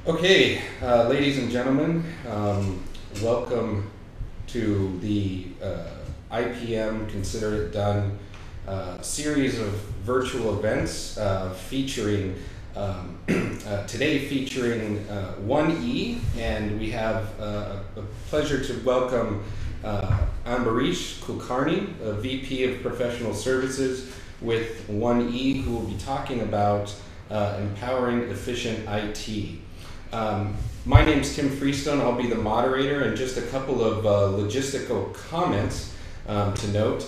Okay, ladies and gentlemen, welcome to the IPM Consider It Done series of virtual events featuring today featuring 1E, and we have a pleasure to welcome Ambareesh Kulkarni, a VP of Professional Services with 1E, who will be talking about empowering efficient IT. My name's Tim Freestone. I'll be the moderator, and just a couple of logistical comments to note.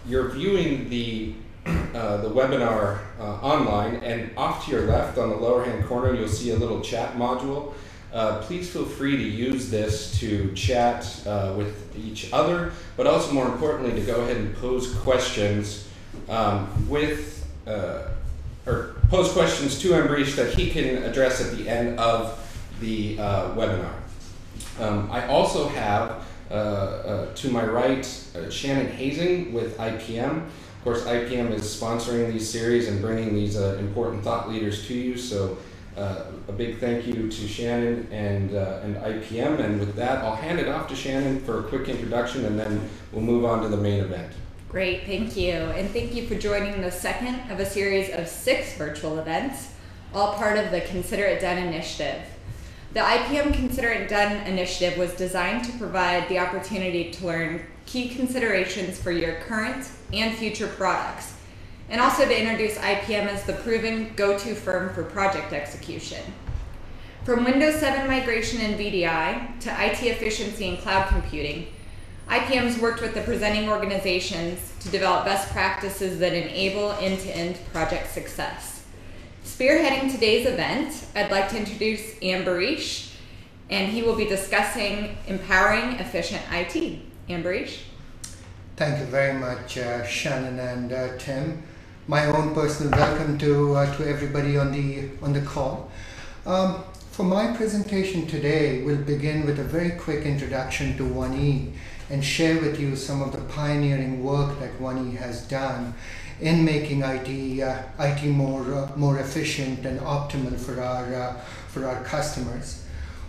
You're viewing the webinar online, and off to your left on the lower hand corner you'll see a little chat module. Please feel free to use this to chat with each other, but also more importantly to go ahead and pose questions or pose questions to Ambareesh that he can address at the end of the webinar. I also have to my right Shannon Hazing with IPM. Of course, IPM is sponsoring these series and bringing these important thought leaders to you, so a big thank you to Shannon and IPM. And with that, I'll hand it off to Shannon for a quick introduction, and then we'll move on to the main event. Great, thank you. And thank you for joining the second of a series of 6 virtual events, all part of the Consider It Done initiative. The IPM Consider It Done initiative was designed to provide the opportunity to learn key considerations for your current and future products, and also to introduce IPM as the proven go-to firm for project execution. From Windows 7 migration and VDI to IT efficiency and cloud computing, IPM's worked with the presenting organizations to develop best practices that enable end-to-end project success. Spearheading today's event, I'd like to introduce Ambareesh, and he will be discussing empowering efficient IT. Ambareesh. Thank you very much, Shannon and Tim. My own personal welcome to everybody on the call. For my presentation today, we'll begin with a very quick introduction to 1E and share with you some of the pioneering work that 1E has done in making IT more efficient and optimal for our customers.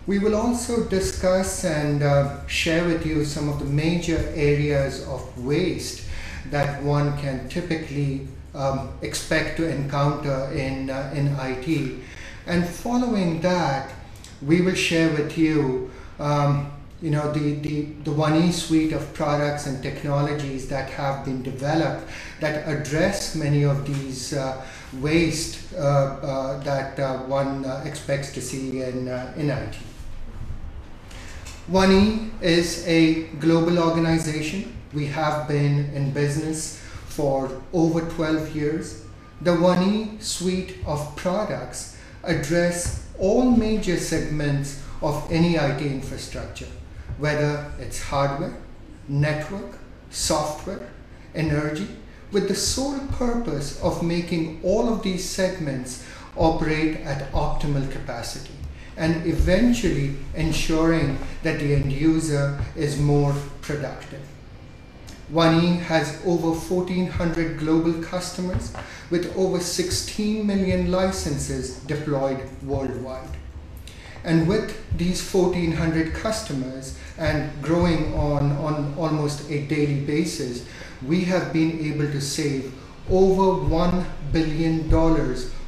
We will also discuss and share with you some of the major areas of waste that one can typically expect to encounter in IT. And following that, we will share with you the 1E suite of products and technologies that have been developed that address many of these waste that one expects to see in IT. 1E is a global organization. We have been in business for over 12 years. The 1E suite of products address all major segments of any IT infrastructure, whether it's hardware, network, software, energy, with the sole purpose of making all of these segments operate at optimal capacity and eventually ensuring that the end user is more productive. 1E has over 1,400 global customers with over 16 million licenses deployed worldwide. And with these 1,400 customers and growing on almost a daily basis, we have been able to save over $1 billion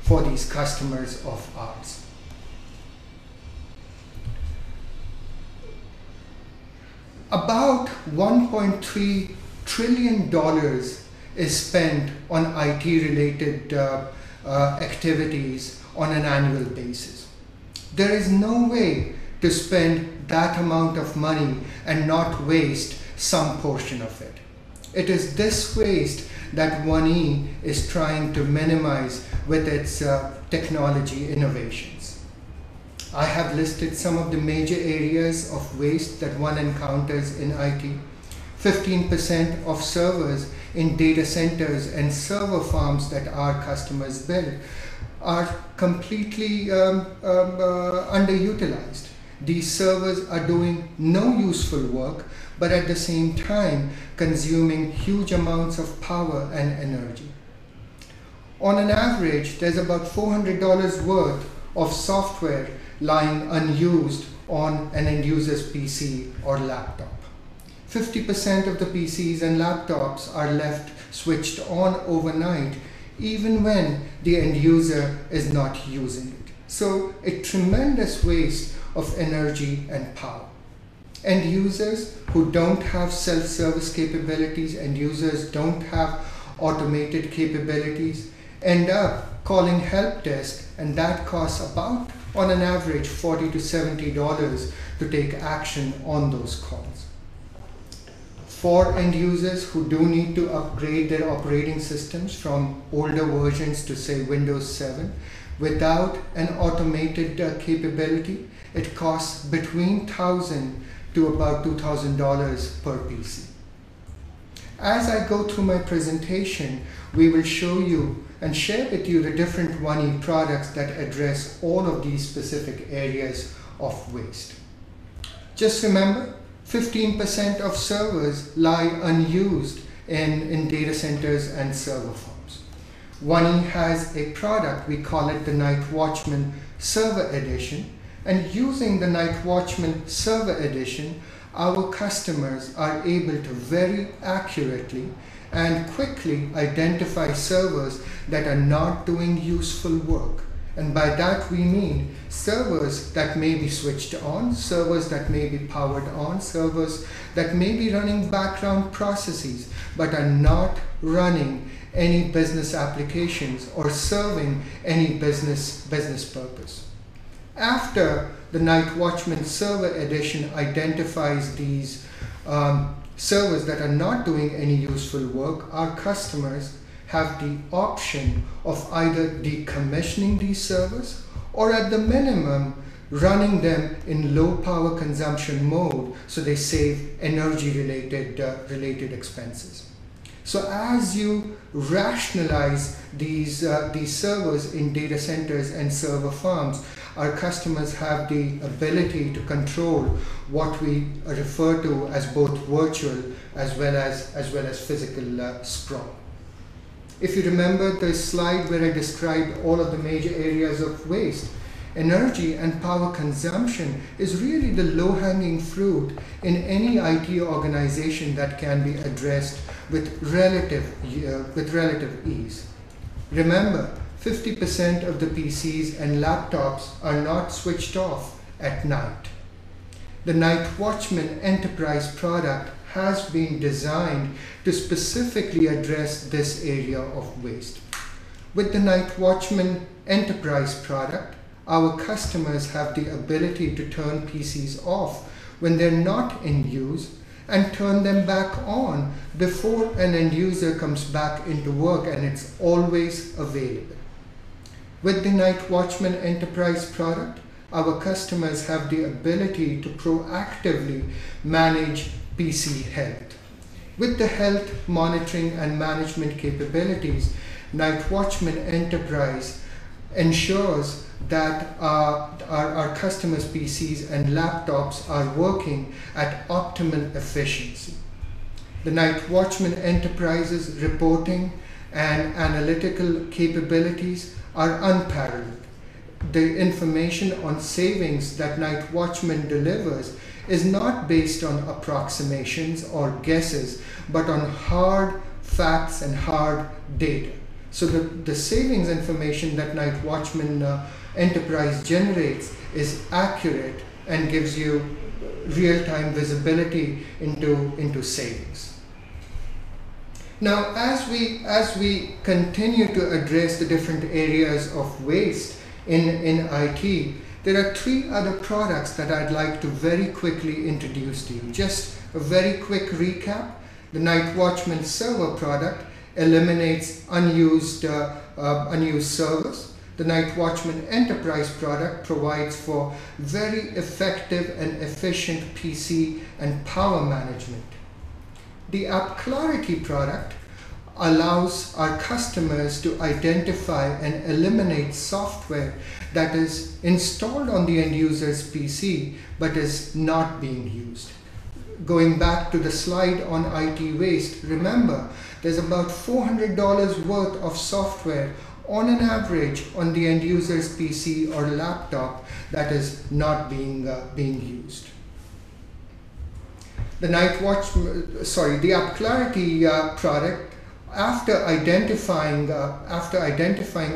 for these customers of ours. About $1.3 trillion is spent on IT-related activities on an annual basis. There is no way to spend that amount of money and not waste some portion of it. It is this waste that 1E is trying to minimize with its technology innovations. I have listed some of the major areas of waste that one encounters in IT. 15% of servers in data centers and server farms that our customers build are completely underutilized. These servers are doing no useful work, but at the same time consuming huge amounts of power and energy. On an average, there's about $400 worth of software lying unused on an end user's PC or laptop. 50% of the PCs and laptops are left switched on overnight even when the end user is not using it. So a tremendous waste of energy and power. End users who don't have self-service capabilities, end users don't have automated capabilities, end up calling help desk, and that costs about, on an average, $40 to $70 to take action on those calls. For end users who do need to upgrade their operating systems from older versions to, say, Windows 7, without an automated capability, it costs between $1,000 to about $2,000 per PC. As I go through my presentation, we will show you and share with you the different 1E products that address all of these specific areas of waste. Just remember, 15% of servers lie unused in data centers and server farms. 1E has a product, we call it the Night Watchman Server Edition, and using the Night Watchman Server Edition, our customers are able to very accurately and quickly identify servers that are not doing useful work. And by that we mean servers that may be switched on, servers that may be powered on, servers that may be running background processes but are not running any business applications or serving any business purpose. After the Night Watchman Server Edition identifies these servers that are not doing any useful work, our customers have the option of either decommissioning these servers or at the minimum running them in low power consumption mode so they save energy related expenses. So as you rationalize these servers in data centers and server farms, our customers have the ability to control what we refer to as both virtual as well as physical sprawl. If you remember the slide where I described all of the major areas of waste, energy and power consumption is really the low-hanging fruit in any IT organization that can be addressed with relative ease. Remember, 50% of the PCs and laptops are not switched off at night. The Night Watchman Enterprise product has been designed to specifically address this area of waste. With the Night Watchman Enterprise product, our customers have the ability to turn PCs off when they're not in use and turn them back on before an end user comes back into work, and it's always available. With the Night Watchman Enterprise product, our customers have the ability to proactively manage PC health. With the health monitoring and management capabilities, Night Watchman Enterprise ensures that our customers' PCs and laptops are working at optimal efficiency. The Night Watchman Enterprise's reporting and analytical capabilities are unparalleled. The information on savings that Night Watchman delivers is not based on approximations or guesses, but on hard facts and hard data. So the savings information that Night Watchman Enterprise generates is accurate and gives you real-time visibility into savings. Now, as we continue to address the different areas of waste in IT, there are 3 other products that I'd like to very quickly introduce to you. Just a very quick recap. The Night Watchman Server product eliminates unused servers. The Night Watchman Enterprise product provides for very effective and efficient PC and power management. The App Clarity product allows our customers to identify and eliminate software that is installed on the end user's PC but is not being used. Going back to the slide on IT waste, remember there's about $400 worth of software on an average on the end user's PC or laptop that is not being used. The the App Clarity product, after identifying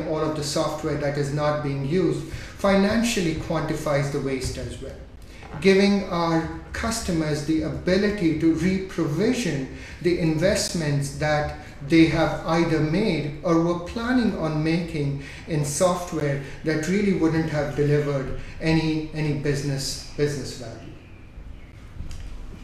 all of the software that is not being used, financially quantifies the waste as well, giving our customers the ability to re-provision the investments that they have either made or were planning on making in software that really wouldn't have delivered any business value.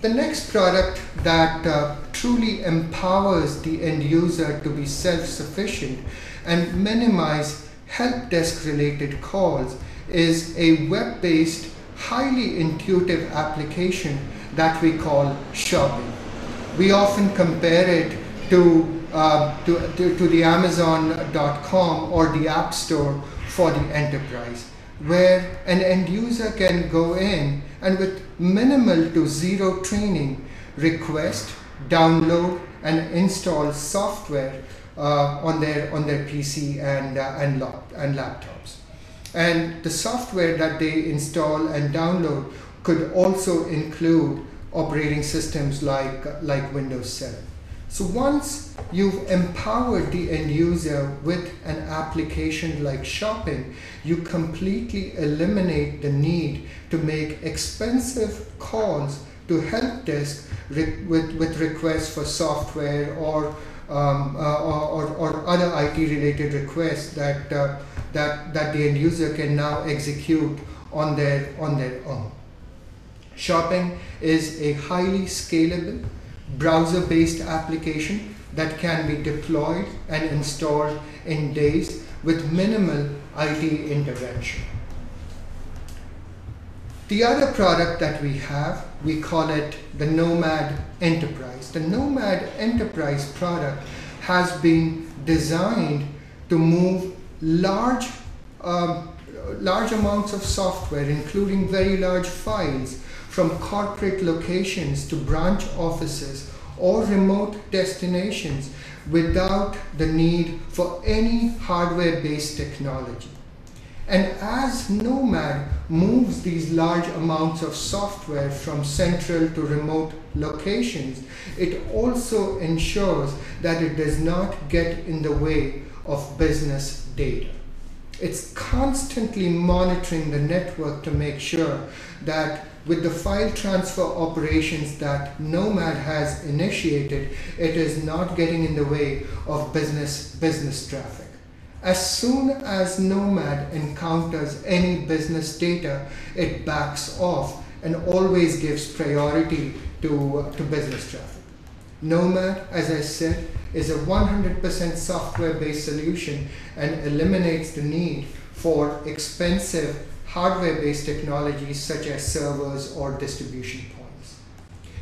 The next product that truly empowers the end user to be self-sufficient and minimize help desk related calls is a web-based, highly intuitive application that we call Shopping. We often compare it to the Amazon.com or the App Store for the enterprise, where an end user can go in and with minimal to zero training request, download and install software on their PC and laptops. And the software that they install and download could also include operating systems like Windows 7. So once you've empowered the end user with an application like Shopping, you completely eliminate the need to make expensive calls to help desk with requests for software or other IT related requests that the end user can now execute on their own. Shopping is a highly scalable browser-based application that can be deployed and installed in days with minimal IT intervention. The other product that we have, we call it the Nomad Enterprise. The Nomad Enterprise product has been designed to move large amounts of software, including very large files, from corporate locations to branch offices or remote destinations without the need for any hardware-based technology. And as Nomad moves these large amounts of software from central to remote locations, it also ensures that it does not get in the way of business data. It's constantly monitoring the network to make sure that with the file transfer operations that Nomad has initiated, it is not getting in the way of business traffic. As soon as Nomad encounters any business data, it backs off and always gives priority to business traffic. Nomad, as I said, is a 100% software-based solution and eliminates the need for expensive hardware-based technologies such as servers or distribution points.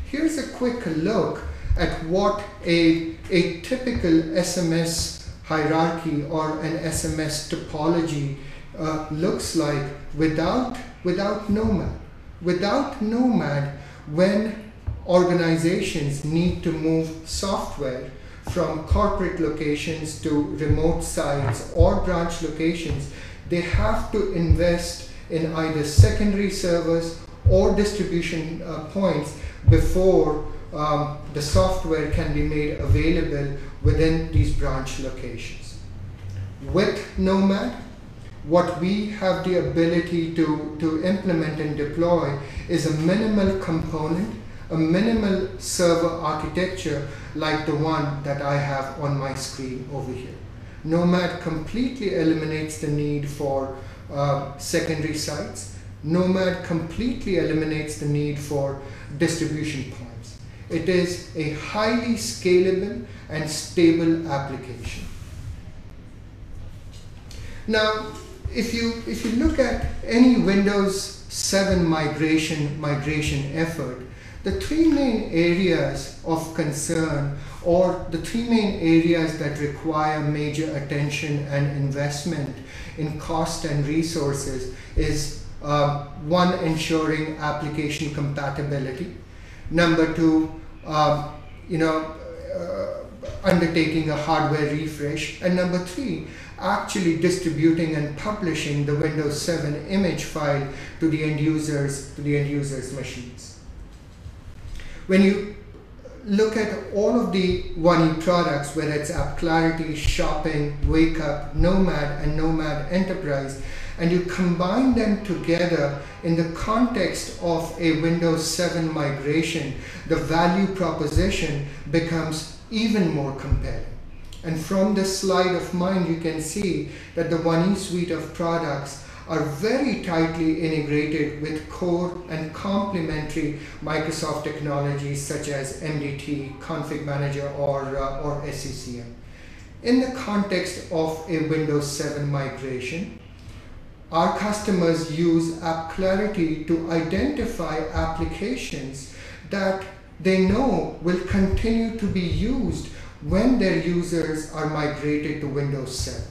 Here's a quick look at what a typical SMS hierarchy or an SMS topology looks like without Nomad. Without Nomad, when organizations need to move software from corporate locations to remote sites or branch locations, they have to invest in either secondary servers or distribution points before the software can be made available within these branch locations. With Nomad, what we have the ability to implement and deploy is a minimal component, a minimal server architecture like the one that I have on my screen over here. Nomad completely eliminates the need for secondary sites. Nomad completely eliminates the need for distribution points. It is a highly scalable and stable application. Now, if you look at any Windows 7 migration effort, the three main areas of concern or the three main areas that require major attention and investment in cost and resources is one, ensuring application compatibility. Number two, undertaking a hardware refresh. And number three, actually distributing and publishing the Windows 7 image file to the end users machines. When you look at all of the 1E products, whether it's AppClarity, Shopping, Wake Up, Nomad, and Nomad Enterprise, and you combine them together in the context of a Windows 7 migration, the value proposition becomes even more compelling. And from this slide of mine, you can see that the 1E suite of products are very tightly integrated with core and complementary Microsoft technologies such as MDT, Config Manager, or SCCM. In the context of a Windows 7 migration, our customers use AppClarity to identify applications that they know will continue to be used when their users are migrated to Windows 7.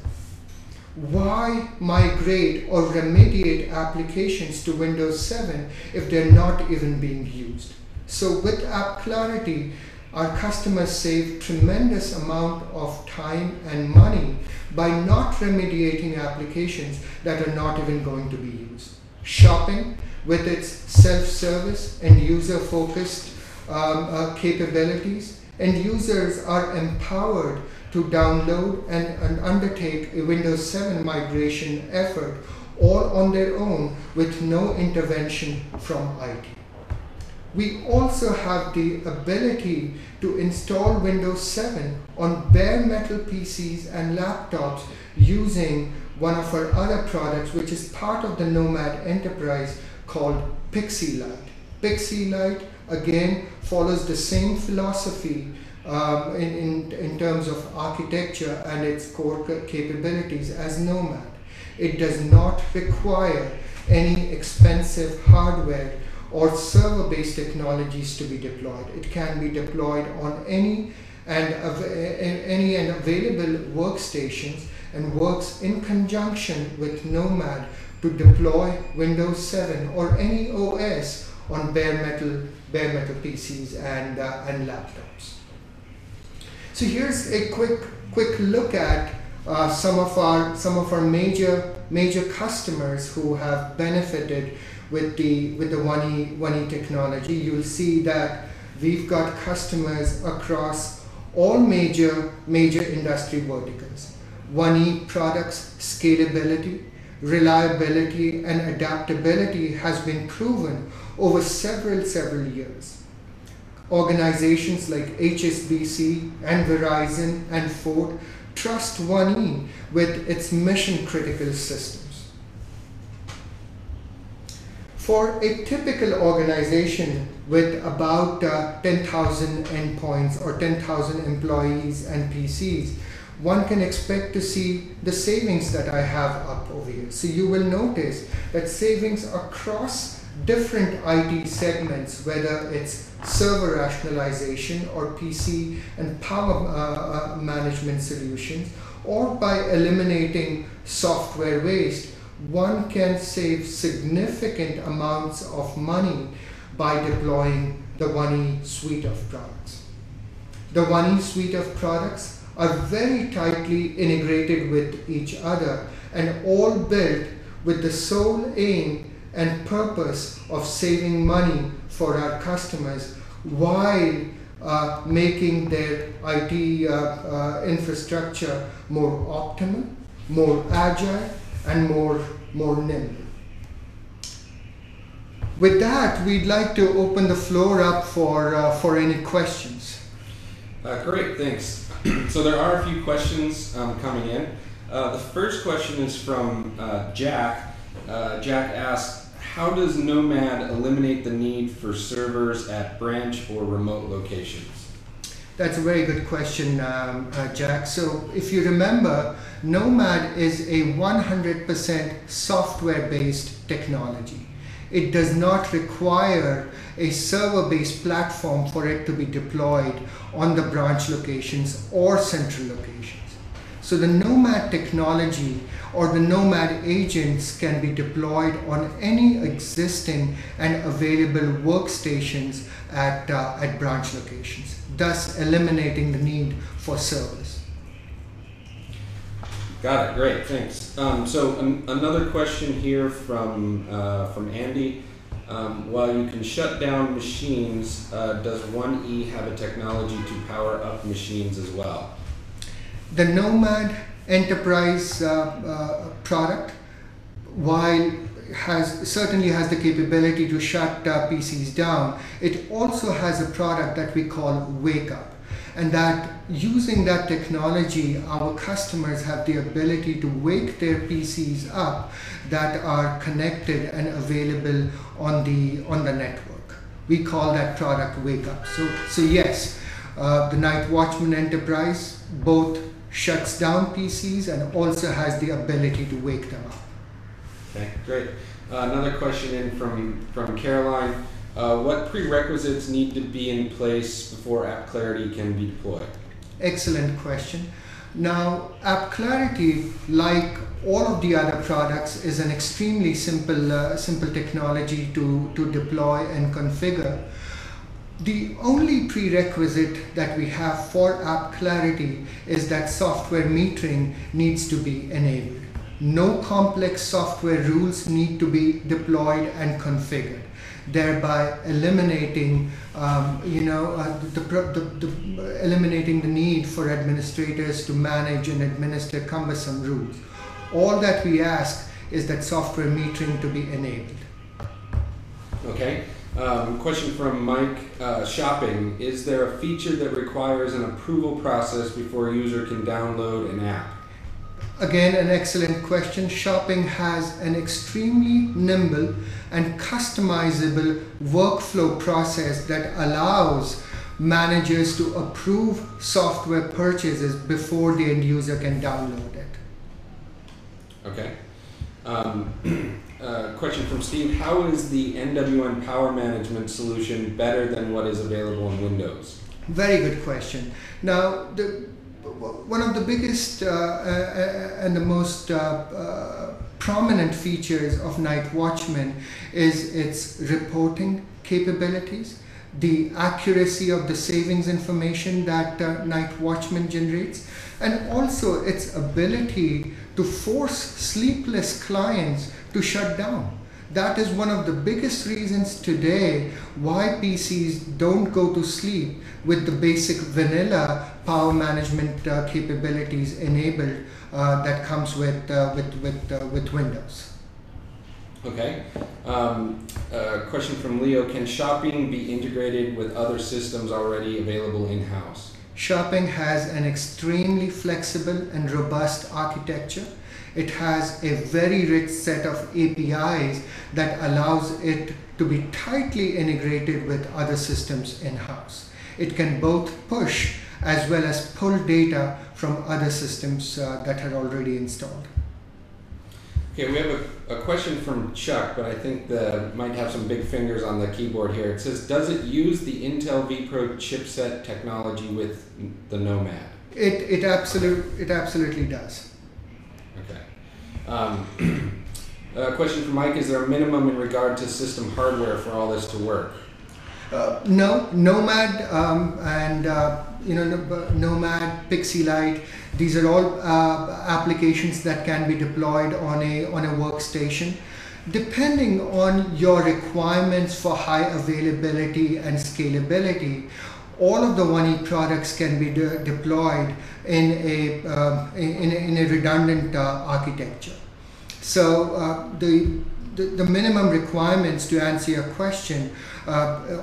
Why migrate or remediate applications to Windows 7 if they're not even being used? So with AppClarity, our customers save tremendous amount of time and money by not remediating applications that are not even going to be used. Shopping, with its self-service and user-focused capabilities, end users are empowered to download and undertake a Windows 7 migration effort all on their own with no intervention from IT. We also have the ability to install Windows 7 on bare metal PCs and laptops using one of our other products, which is part of the Nomad Enterprise, called Pixie Lite. Pixie Lite, again, follows the same philosophy in terms of architecture and its core capabilities as Nomad. It does not require any expensive hardware or server-based technologies to be deployed. It can be deployed on any and available workstations and works in conjunction with Nomad to deploy Windows 7 or any OS on bare metal PCs and laptops. So here's a quick look at some of our major customers who have benefited with the 1E technology. You'll see that we've got customers across all major industry verticals. 1E products scalability, reliability, and adaptability has been proven over several years. Organizations like HSBC and Verizon and Ford trust 1E with its mission-critical systems. For a typical organization with about 10,000 endpoints or 10,000 employees and PCs, one can expect to see the savings that I have up over here. So you will notice that savings across different IT segments, whether it's server rationalization or PC and power management solutions, or by eliminating software waste, one can save significant amounts of money by deploying the 1E suite of products. The 1E suite of products are very tightly integrated with each other and all built with the sole aim and purpose of saving money for our customers while making their IT infrastructure more optimal, more agile, and more nimble. With that, we'd like to open the floor up for any questions. Great, thanks. So there are a few questions coming in. The first question is from Jack. Jack asks, how does Nomad eliminate the need for servers at branch or remote locations? That's a very good question, Jack. So if you remember, Nomad is a 100% software-based technology. It does not require a server-based platform for it to be deployed on the branch locations or central locations. So the Nomad technology or the Nomad agents can be deployed on any existing and available workstations at branch locations, thus eliminating the need for servers. Got it. Great. Thanks. Another question here from Andy. While you can shut down machines, does 1E have a technology to power up machines as well? The Nomad Enterprise product, while certainly has the capability to shut PCs down, it also has a product that we call Wake Up. And that using that technology, our customers have the ability to wake their PCs up that are connected and available on the network. We call that product Wake Up. So yes, the Night Watchman Enterprise both shuts down PCs and also has the ability to wake them up. Okay, great. Another question in from Caroline. What prerequisites need to be in place before App Clarity can be deployed? Excellent question. Now, App Clarity, like all of the other products, is an extremely simple technology to deploy and configure. The only prerequisite that we have for App Clarity is that software metering needs to be enabled. No complex software rules need to be deployed and configured, thereby eliminating, eliminating the need for administrators to manage and administer cumbersome rules. All that we ask is that software metering to be enabled. Okay. Question from Mike. Shopping. Is there a feature that requires an approval process before a user can download an app? Again, an excellent question. Shopping has an extremely nimble and customizable workflow process that allows managers to approve software purchases before the end user can download it. Okay. Question from Steve. How is the NWN Power Management solution better than what is available in Windows? Very good question. Now, one of the biggest and the most prominent features of Night Watchman is its reporting capabilities, the accuracy of the savings information that Night Watchman generates, and also its ability to force sleepless clients to shut down. That is one of the biggest reasons today why PCs don't go to sleep with the basic vanilla power management capabilities enabled that comes with Windows. Okay. Question from Leo. Can shopping be integrated with other systems already available in-house? Shopping has an extremely flexible and robust architecture. It has a very rich set of APIs that allows it to be tightly integrated with other systems in-house. It can both push as well as pull data from other systems that are already installed. Okay, we have a question from Chuck, but I think might have some big fingers on the keyboard here. It says, does it use the Intel vPro chipset technology with the Nomad? It absolutely does. Okay. Question from Mike, is there a minimum in regard to system hardware for all this to work? No, Nomad Nomad, Pixie Lite, these are all applications that can be deployed on a workstation. Depending on your requirements for high availability and scalability, all of the 1E products can be deployed in a redundant architecture. So the minimum requirements, to answer your question,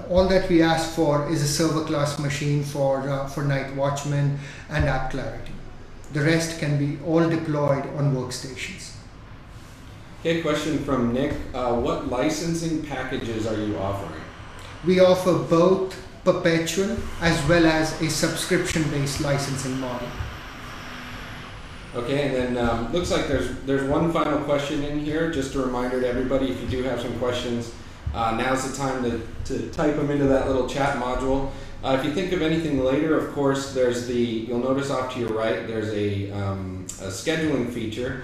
all that we ask for is a server class machine for Night Watchman and App Clarity. The rest can be all deployed on workstations. Okay, question from Nick. What licensing packages are you offering? We offer both perpetual as well as a subscription-based licensing model. Okay, and then looks like there's one final question in here. Just a reminder to everybody, if you do have some questions, now's the time to type them into that little chat module. If you think of anything later, of course, you'll notice off to your right, there's a scheduling feature.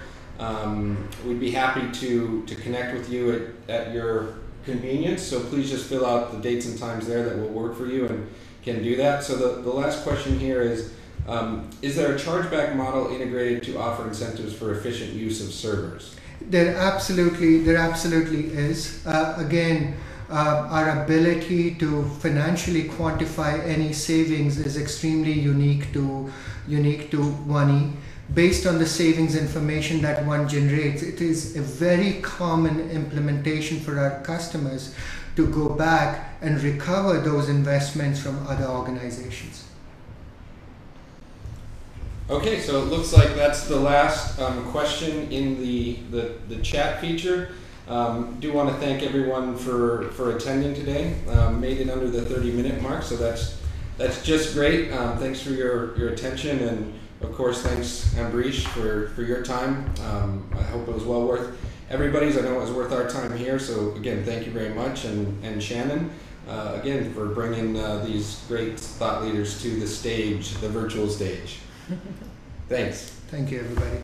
We'd be happy to connect with you at your convenience, so please just fill out the dates and times there that will work for you and can do that. So the last question here is, Is there a chargeback model integrated to offer incentives for efficient use of servers? There absolutely is. Our ability to financially quantify any savings is extremely unique to 1E. Based on the savings information that one generates, it is a very common implementation for our customers to go back and recover those investments from other organizations. Okay, so it looks like that's the last question in the chat feature. Do want to thank everyone for attending today. Made it under the 30-minute mark, so that's just great. Thanks for your attention, and of course thanks Ambareesh for your time. I hope it was well worth everybody's. I know it was worth our time here. So again, thank you very much, and Shannon again for bringing these great thought leaders to the stage, the virtual stage. Thanks. Thank you, everybody.